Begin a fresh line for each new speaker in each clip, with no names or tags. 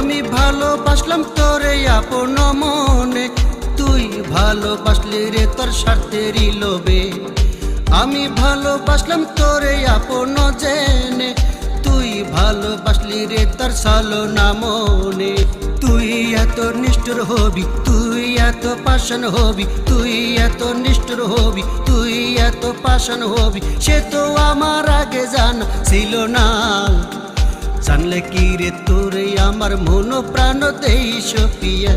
আমি ভালোবাসলাম তোরে আপন মনে, তুই ভালোবাসলি রে তোর স্বার্থেরই লোভে। আমি ভালোবাসলাম তোরে আপন জেনে, তুই ভালোবাসলি রে তোর ছলনা মনে। তুই এত নিষ্ঠুর হবি, তুই এত পাষাণ হবি, তুই এত নিষ্ঠুর হবি, তুই এত পাষাণ হবি, সে তো আমার আগে জানা ছিল না। জানলে কি রে তোরে আমার মন প্রাণ দেই সপিয়া,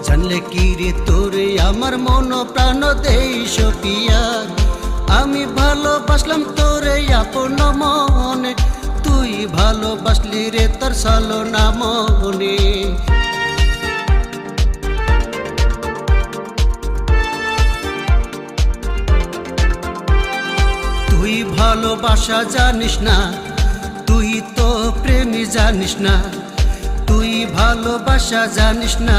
জানলে কি রে তোরে আমার মন প্রাণ দেই সপিয়া। আমি ভালোবাসলাম তোরে আপন মনে, তুই ভালোবাসলি রে তোর ছলনা মনে। তুই ভালোবাসা জানিস না, তুই তো প্রেমী জানিস না। তুই ভালোবাসা জানিস না,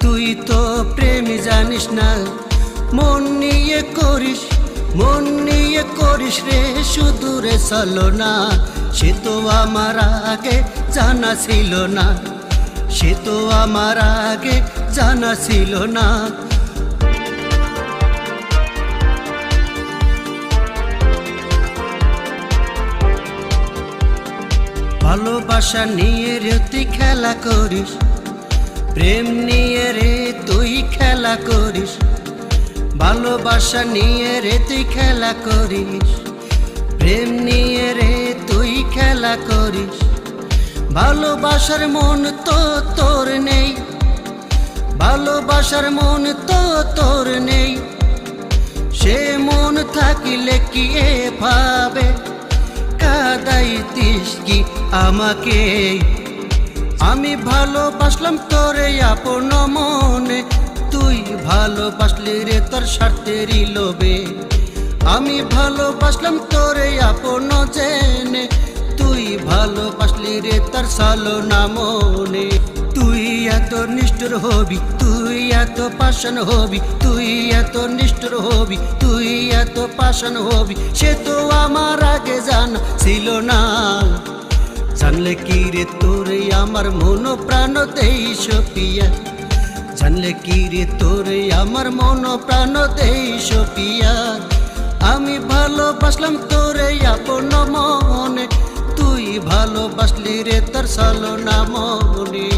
তুই তো প্রেমী জানিস না। মন নিয়ে করিস, মন নিয়ে করিস রে শুধু রে ছলনা। সে তো আমার আগে জানা ছিল না, সে তো আমার আগে জানা ছিল না। ভালোবাসা নিয়ে রে তুই খেলা করিস, প্রেম নিয়ে রে তুই খেলা করিস। ভালোবাসা নিয়ে রে তুই খেলা করিস, প্রেম নিয়ে রে তুই খেলা করিস। ভালোবাসার মন তো তোর নেই, ভালোবাসার মন তো তোর নেই। সে মন থাকিলে কি এভাবে কাঁদাইতিস কি আমাকে? আমি ভালোবাসলাম তোরে আপন মনে, তুই ভালোবাসলি রে তোর স্বার্থেরই লোভে। আমি ভালোবাসলাম তোরে আপন জেনে, তুই ভালোবাসলি রে তোর ছলনা মনে। তুই এত নিষ্ঠুর হবি, তুই এত পাষাণ হবি, তুই এত নিষ্ঠুর হবি, তুই এত পাষাণ হবি, সে তো আমার আগে জানা ছিল না। জানলে কি রে তোরে আমার মন প্রাণ দেই সপিয়া, জানলে কি রে তোরে আমার মন প্রাণ দেই সপিয়া। আমি ভালোবাসলাম তোরে আপন মনে, তুই ভালোবাসলি রে তোর ছলনা মনে।